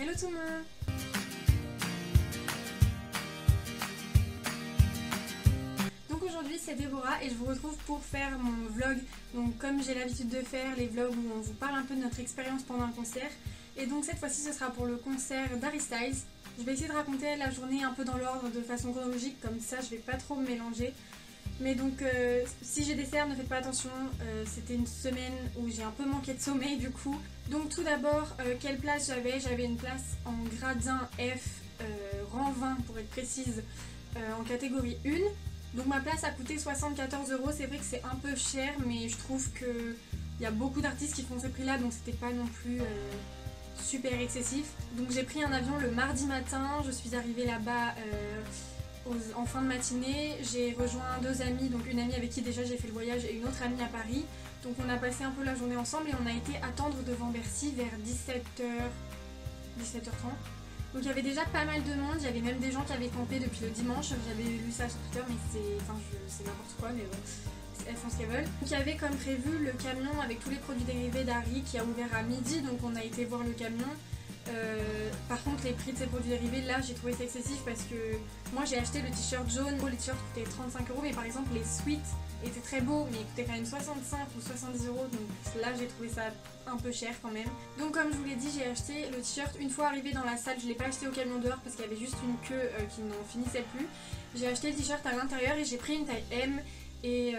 Hello tout le monde! Donc aujourd'hui c'est Déborah et je vous retrouve pour faire mon vlog. Donc comme j'ai l'habitude de faire les vlogs où on vous parle un peu de notre expérience pendant un concert. Et donc cette fois-ci ce sera pour le concert d'Harry Styles. Je vais essayer de raconter la journée un peu dans l'ordre de façon chronologique, comme ça je vais pas trop me mélanger. Mais donc si j'ai des cernes, ne faites pas attention, c'était une semaine où j'ai un peu manqué de sommeil du coup. Donc tout d'abord, quelle place j'avais? J'avais une place en gradin F, rang 20 pour être précise, en catégorie 1. Donc ma place a coûté 74 €, c'est vrai que c'est un peu cher, mais je trouve qu'il y a beaucoup d'artistes qui font ces prix là, donc c'était pas non plus super excessif. Donc j'ai pris un avion le mardi matin, je suis arrivée là-bas en fin de matinée. J'ai rejoint deux amies, donc une amie avec qui déjà j'ai fait le voyage et une autre amie à Paris. Donc on a passé un peu la journée ensemble et on a été attendre devant Bercy vers 17h30. Donc il y avait déjà pas mal de monde, il y avait même des gens qui avaient campé depuis le dimanche. J'avais lu ça sur Twitter mais c'est n'importe quoi, mais bon, elles font ce qu'elles veulent. Donc il y avait comme prévu le camion avec tous les produits dérivés d'Harry qui a ouvert à midi, donc on a été voir le camion. Par contre les prix de ces produits dérivés là j'ai trouvé ça excessif parce que moi j'ai acheté le t-shirt jaune, les t-shirts coûtaient 35 € mais par exemple les sweats étaient très beaux mais ils coûtaient quand même 65 ou 70 €, donc là j'ai trouvé ça un peu cher quand même. Donc comme je vous l'ai dit, j'ai acheté le t-shirt une fois arrivé dans la salle, je l'ai pas acheté au camion dehors parce qu'il y avait juste une queue qui n'en finissait plus. J'ai acheté le t-shirt à l'intérieur et j'ai pris une taille M. Et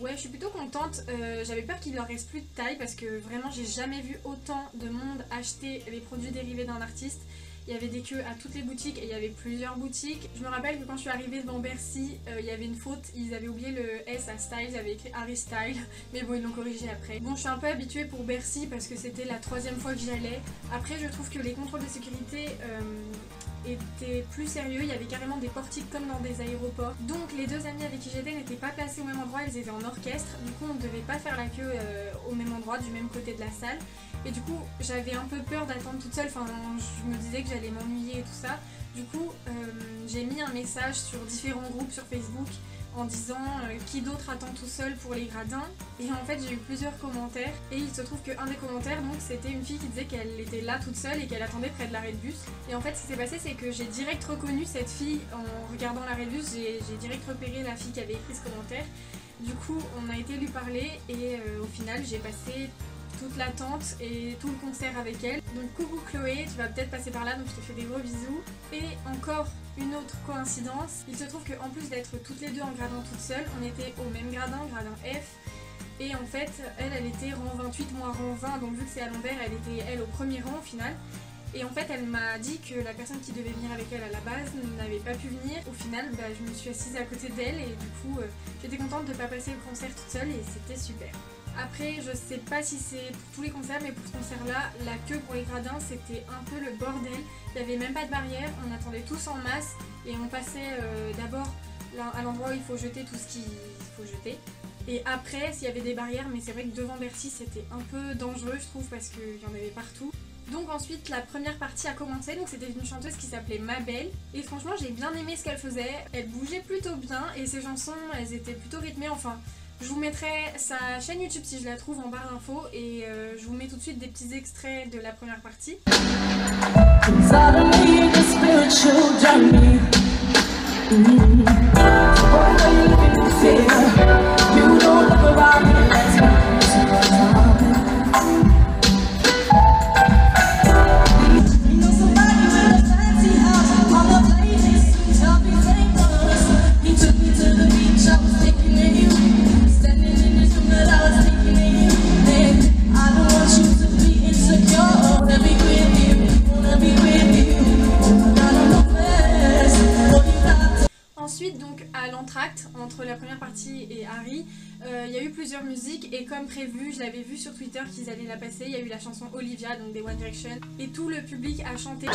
ouais, je suis plutôt contente. J'avais peur qu'il leur reste plus de taille parce que vraiment j'ai jamais vu autant de monde acheter les produits dérivés d'un artiste. Il y avait des queues à toutes les boutiques et il y avait plusieurs boutiques. Je me rappelle que quand je suis arrivée devant Bercy, il y avait une faute, ils avaient oublié le S à Styles, ils avaient écrit Harry Style, mais bon ils l'ont corrigé après. Bon, je suis un peu habituée pour Bercy parce que c'était la 3e fois que j'y allais. Après je trouve que les contrôles de sécurité étaient plus sérieux, il y avait carrément des portiques comme dans des aéroports. Donc les deux amies avec qui j'étais n'étaient pas placées au même endroit, elles étaient en orchestre, du coup on ne devait pas faire la queue au même endroit, du même côté de la salle. Et du coup j'avais un peu peur d'attendre toute seule, enfin je me disais que j'allais m'ennuyer et tout ça. Du coup j'ai mis un message sur différents groupes sur Facebook en disant qui d'autre attend tout seul pour les gradins. Et en fait j'ai eu plusieurs commentaires et il se trouve qu'un des commentaires donc c'était une fille qui disait qu'elle était là toute seule et qu'elle attendait près de l'arrêt de bus. Et en fait ce qui s'est passé c'est que j'ai direct reconnu cette fille en regardant l'arrêt de bus, j'ai direct repéré la fille qui avait écrit ce commentaire. Du coup on a été lui parler et au final j'ai passé toute l'attente et tout le concert avec elle. Donc coucou Chloé, tu vas peut-être passer par là, donc je te fais des gros bisous. Et encore une autre coïncidence, il se trouve qu'en plus d'être toutes les deux en gradin toutes seules, on était au même gradin, gradin F. Et en fait, elle était rang 28, moi rang 20, donc vu que c'est à l'envers, elle était elle au premier rang au final. Et en fait, elle m'a dit que la personne qui devait venir avec elle à la base n'avait pas pu venir. Au final, je me suis assise à côté d'elle et du coup, j'étais contente de ne pas passer le concert toute seule et c'était super. Après, je sais pas si c'est pour tous les concerts, mais pour ce concert-là, la queue pour les gradins, c'était un peu le bordel. Il n'y avait même pas de barrière, on attendait tous en masse et on passait d'abord à l'endroit où il faut jeter tout ce qu'il faut jeter. Et après, s'il y avait des barrières, mais c'est vrai que devant Bercy, c'était un peu dangereux, je trouve, parce qu'il y en avait partout. Donc ensuite, la première partie a commencé, donc c'était une chanteuse qui s'appelait Mabel. Et franchement, j'ai bien aimé ce qu'elle faisait. Elle bougeait plutôt bien et ses chansons, elles étaient plutôt rythmées, enfin... Je vous mettrai sa chaîne YouTube si je la trouve en barre d'infos et je vous mets tout de suite des petits extraits de la première partie. Ensuite, donc à l'entracte, entre la première partie et Harry, il y a eu plusieurs musiques et comme prévu, je l'avais vu sur Twitter qu'ils allaient la passer, il y a eu la chanson Olivia, donc des One Direction, et tout le public a chanté.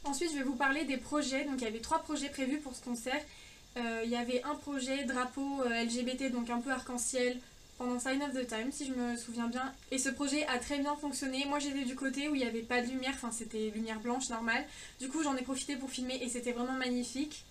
Ensuite, je vais vous parler des projets. Donc, il y avait 3 projets prévus pour ce concert. Il y avait un projet drapeau LGBT, donc un peu arc-en-ciel, pendant Sign of the Times si je me souviens bien. Et ce projet a très bien fonctionné. Moi j'étais du côté où il n'y avait pas de lumière, enfin c'était lumière blanche normale. Du coup j'en ai profité pour filmer et c'était vraiment magnifique.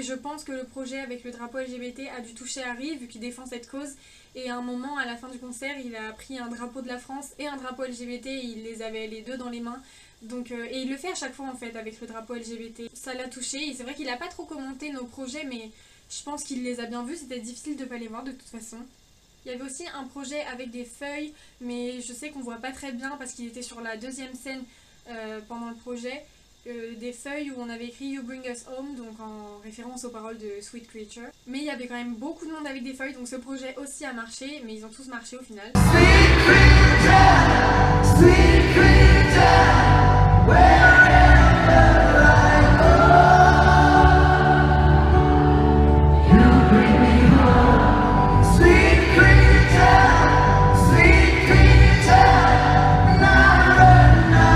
Je pense que le projet avec le drapeau LGBT a dû toucher Harry vu qu'il défend cette cause, et à un moment à la fin du concert il a pris un drapeau de la France et un drapeau LGBT et il les avait les deux dans les mains. Donc, et il le fait à chaque fois en fait avec le drapeau LGBT. Ça l'a touché et c'est vrai qu'il n'a pas trop commenté nos projets, mais je pense qu'il les a bien vus, c'était difficile de ne pas les voir de toute façon. Il y avait aussi un projet avec des feuilles, mais je sais qu'on voit pas très bien parce qu'il était sur la deuxième scène pendant le projet. Des feuilles où on avait écrit You Bring Us Home, donc en référence aux paroles de Sweet Creature. Mais il y avait quand même beaucoup de monde avec des feuilles, donc ce projet aussi a marché, mais ils ont tous marché au final. Sweet creature, sweet creature, wherever I go, you bring me home. Sweet creature, sweet creature, never know.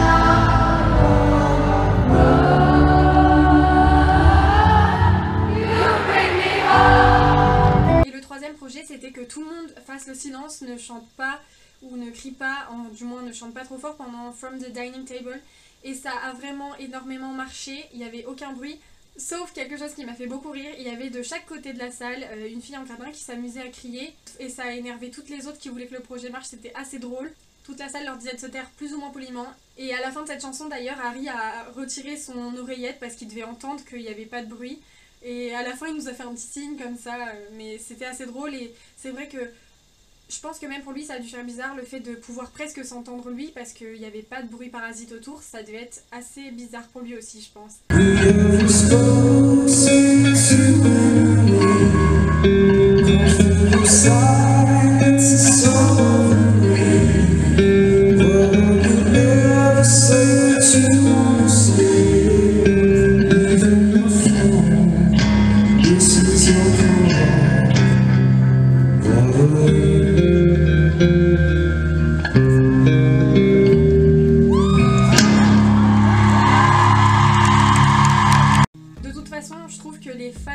Projet, c'était que tout le monde fasse le silence, ne chante pas ou ne crie pas, du moins ne chante pas trop fort pendant From the Dining Table, et ça a vraiment énormément marché. Il n'y avait aucun bruit, sauf quelque chose qui m'a fait beaucoup rire. Il y avait de chaque côté de la salle une fille en gradin qui s'amusait à crier, et ça a énervé toutes les autres qui voulaient que le projet marche. C'était assez drôle. Toute la salle leur disait de se taire plus ou moins poliment, et à la fin de cette chanson d'ailleurs Harry a retiré son oreillette parce qu'il devait entendre qu'il n'y avait pas de bruit. Et à la fin il nous a fait un petit signe comme ça, mais c'était assez drôle. Et c'est vrai que je pense que même pour lui ça a dû faire bizarre le fait de pouvoir presque s'entendre lui, parce qu'il n'y avait pas de bruit parasite autour. Ça devait être assez bizarre pour lui aussi, je pense. Je trouve que les fans,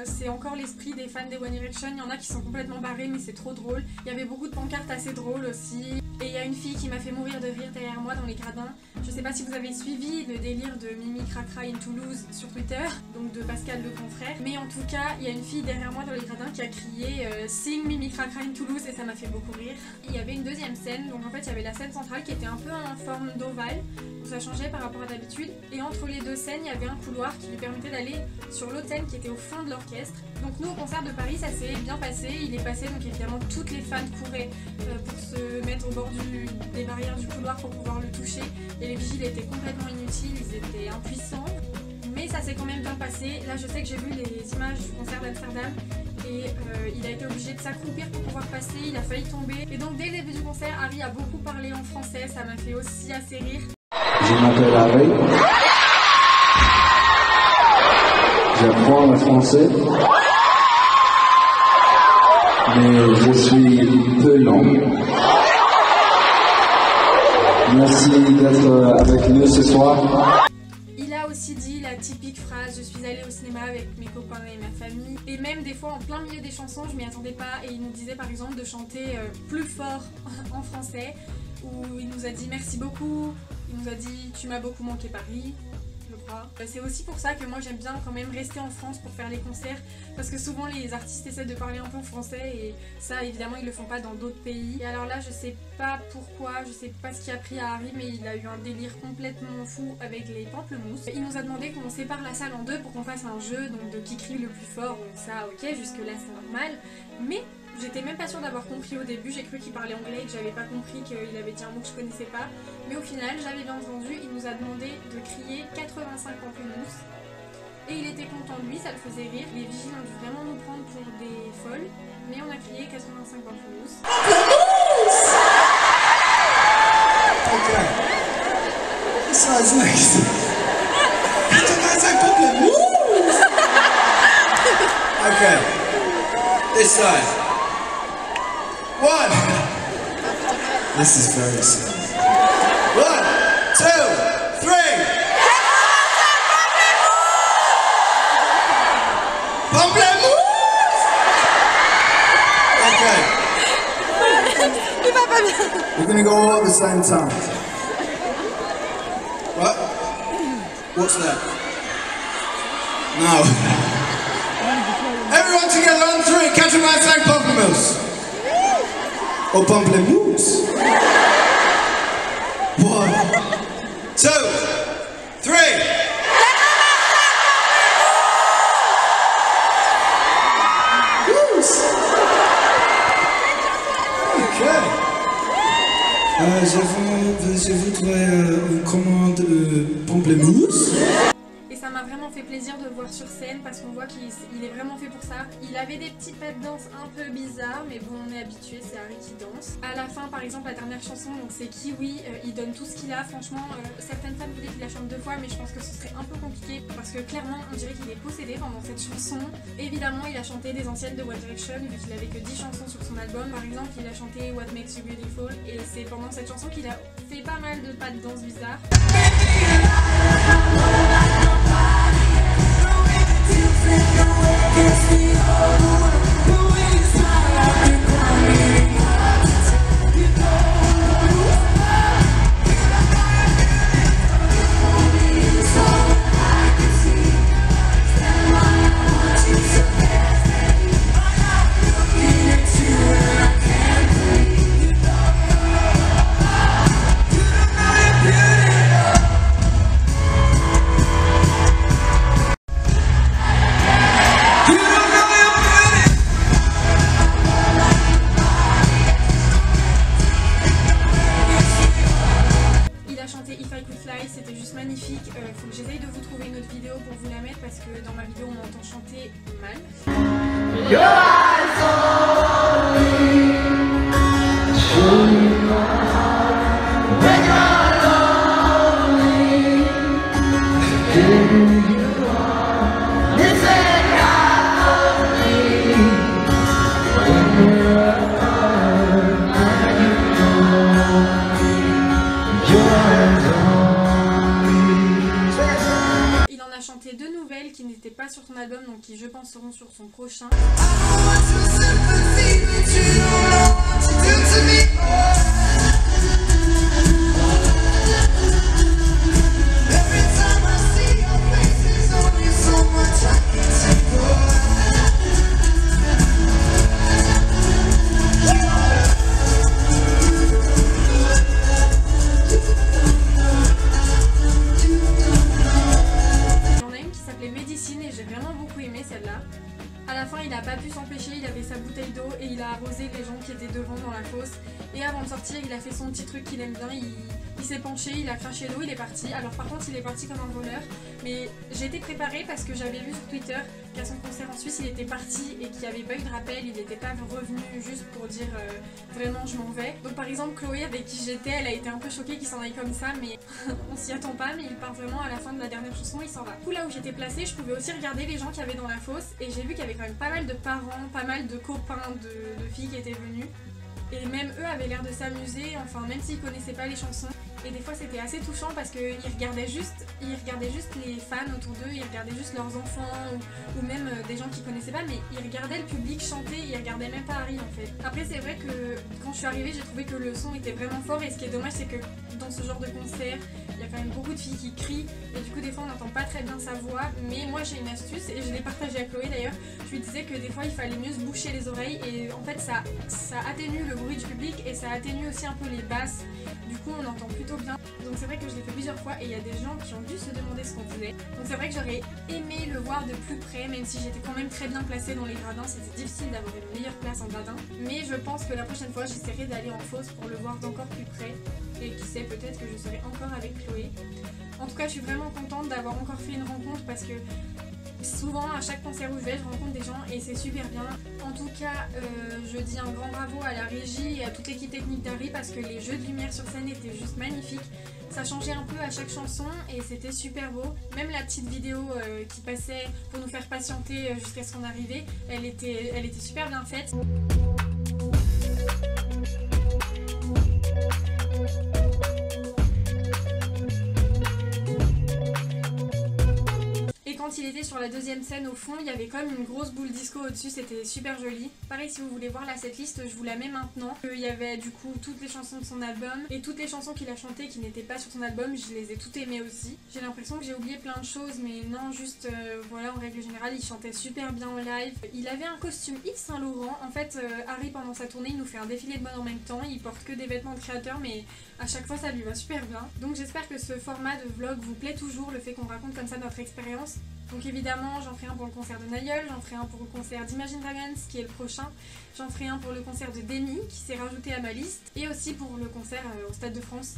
c'est encore l'esprit des fans des One Direction. Il y en a qui sont complètement barrés, mais c'est trop drôle. Il y avait beaucoup de pancartes assez drôles aussi. Et il y a une fille qui m'a fait mourir de rire derrière moi dans les gradins. Je sais pas si vous avez suivi le délire de Mimi Cracra in Toulouse sur Twitter, donc de Pascal le confrère. Mais en tout cas, il y a une fille derrière moi dans les gradins qui a crié Sing Mimi Cracra in Toulouse, et ça m'a fait beaucoup rire. Il y avait une deuxième scène, donc en fait il y avait la scène centrale qui était un peu en forme d'ovale, donc ça changeait par rapport à d'habitude. Et entre les deux scènes, il y avait un couloir qui lui permettait d'aller sur l'autre scène qui était au fond de l'orchestre. Donc nous au concert de Paris ça s'est bien passé, il est passé, donc évidemment toutes les fans couraient pour se mettre au bord des barrières du couloir pour pouvoir le toucher, et les vigiles étaient complètement inutiles, ils étaient impuissants, mais ça s'est quand même bien passé. Là je sais que j'ai vu les images du concert d'Amsterdam et il a été obligé de s'accroupir pour pouvoir passer, il a failli tomber, et donc dès le début du concert Harry a beaucoup parlé en français, ça m'a fait aussi assez rire. Je m'appelle Harry. J'apprends le français, mais je suis peu lent. Merci d'être avec nous ce soir. Il a aussi dit la typique phrase « Je suis allée au cinéma avec mes copains et ma famille ». Et même des fois en plein milieu des chansons, je m'y attendais pas, et il nous disait par exemple de chanter plus fort en français, où il nous a dit merci beaucoup, il nous a dit tu m'as beaucoup manqué Paris. C'est aussi pour ça que moi j'aime bien quand même rester en France pour faire les concerts, parce que souvent les artistes essaient de parler un peu en français et ça évidemment ils le font pas dans d'autres pays. Et alors là je sais pas pourquoi, je sais pas ce qui a pris à Harry, mais il a eu un délire complètement fou avec les pamplemousses. Il nous a demandé qu'on sépare la salle en deux pour qu'on fasse un jeu, donc de qui crie le plus fort, donc ça ok, jusque là c'est normal, mais j'étais même pas sûre d'avoir compris au début, j'ai cru qu'il parlait anglais et que j'avais pas compris qu'il avait dit un mot que je connaissais pas. Mais au final, j'avais bien entendu, il nous a demandé de crier 85 pamplemousses. Et il était content de lui, ça le faisait rire. Les vigiles ont dû vraiment nous prendre pour des folles. Mais on a crié 85 pamplemousses. Okay. This side's next. 85 pamplemousses! Okay. This side. 1. This is very serious. 1, 2, 3. Pamplemousse! Okay. We're gonna go all at the same time. What? What's that? No. Everyone together on 3. Catch 'em outside pamplemousse. Or pamplemousse. 1, 2, 3. Je voudrais une commande pamplemousse. Et ça m'a vraiment fait plaisir de le voir sur scène parce qu'on voit qu'il est vraiment fait pour ça. Il avait des petits pas de danse un peu bizarres, mais bon, on est habitué, c'est Harry qui danse. À la fin, par exemple, la dernière chanson, donc c'est Kiwi, il donne tout ce qu'il a. Franchement, certaines femmes voulaient qu'il la chante 2 fois, mais je pense que ce serait un peu compliqué parce que clairement, on dirait qu'il est possédé pendant cette chanson. Évidemment, il a chanté des anciennes de One Direction, vu qu'il avait que 10 chansons sur son album. Par exemple, il a chanté What Makes You Beautiful, et c'est pendant cette chanson qu'il a fait pas mal de pas de danse bizarres. C'était juste magnifique. Faut que j'essaye de vous trouver une autre vidéo pour vous la mettre parce que dans ma vidéo on m'entend chanter mal. Chanté 2 nouvelles qui n'étaient pas sur son album, donc qui je pense seront sur son prochain. À la fin, il n'a pas pu s'empêcher, il avait sa bouteille d'eau et il a arrosé les gens qui étaient devant dans la fosse. Et avant de sortir, il a fait son petit truc qu'il aime bien, il s'est penché, il a craché l'eau, il est parti. Alors par contre, il est parti comme un voleur. Mais j'ai été préparée parce que j'avais vu sur Twitter qu'à son concert en Suisse, il était parti et qu'il n'y avait pas eu de rappel, il n'était pas revenu juste pour dire vraiment je m'en vais. Donc par exemple, Chloé avec qui j'étais, elle a été un peu choquée qu'il s'en aille comme ça, mais on s'y attend pas, mais il part vraiment à la fin de la dernière chanson, il s'en va. Du coup, là où j'étais placée, je pouvais aussi regarder les gens qu'il y avait dans la fosse et j'ai vu qu'il y avait quand même pas mal de parents, pas mal de copains de filles qui étaient venus. Et même eux avaient l'air de s'amuser, enfin même s'ils connaissaient pas les chansons. Et des fois c'était assez touchant parce qu'ils regardaient juste les fans autour d'eux, ils regardaient juste leurs enfants ou même des gens qu'ils connaissaient pas, mais ils regardaient le public chanter, ils regardaient même pas Harry en fait. Après c'est vrai que quand je suis arrivée, j'ai trouvé que le son était vraiment fort et ce qui est dommage c'est que dans ce genre de concert, il y a quand même beaucoup de filles qui crient et du coup des fois on n'entend pas très bien sa voix, mais moi j'ai une astuce et je l'ai partagée à Chloé d'ailleurs. Je lui disais que des fois il fallait mieux se boucher les oreilles et en fait ça atténue le bruit du public et ça atténue aussi un peu les basses, du coup on entend plutôt plutôt bien. Donc c'est vrai que je l'ai fait plusieurs fois et il y a des gens qui ont dû se demander ce qu'on faisait. Donc c'est vrai que j'aurais aimé le voir de plus près, même si j'étais quand même très bien placée dans les gradins. C'était difficile d'avoir une meilleure place en gradin. Mais je pense que la prochaine fois j'essaierai d'aller en fosse pour le voir d'encore plus près. Et qui sait, peut-être que je serai encore avec Chloé. En tout cas je suis vraiment contente d'avoir encore fait une rencontre parce que souvent à chaque concert où je vais, je rencontre des gens et c'est super bien. En tout cas, je dis un grand bravo à la régie et à toute l'équipe technique d'Harry parce que les jeux de lumière sur scène étaient juste magnifiques. Ça changeait un peu à chaque chanson et c'était super beau. Même la petite vidéo qui passait pour nous faire patienter jusqu'à ce qu'on arrivait, elle était super bien faite. Quand il était sur la deuxième scène au fond, il y avait comme une grosse boule disco au-dessus, c'était super joli. Pareil, si vous voulez voir la setlist, je vous la mets maintenant. Il y avait du coup toutes les chansons de son album et toutes les chansons qu'il a chantées qui n'étaient pas sur son album, je les ai toutes aimées aussi. J'ai l'impression que j'ai oublié plein de choses, mais non, juste voilà, en règle générale, il chantait super bien en live. Il avait un costume Yves Saint Laurent. En fait, Harry pendant sa tournée, il nous fait un défilé de mode en même temps. Il porte que des vêtements de créateurs, mais à chaque fois ça lui va super bien. Donc j'espère que ce format de vlog vous plaît toujours, le fait qu'on raconte comme ça notre expérience. Donc évidemment j'en ferai un pour le concert de Nayeul, j'en ferai un pour le concert d'Imagine Dragons qui est le prochain, j'en ferai un pour le concert de Demi qui s'est rajouté à ma liste et aussi pour le concert au Stade de France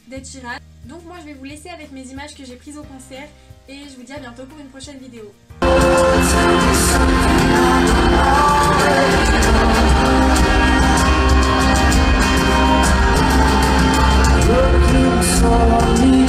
d'Ed Sheeran. Donc moi je vais vous laisser avec mes images que j'ai prises au concert et je vous dis à bientôt pour une prochaine vidéo. Looking for me.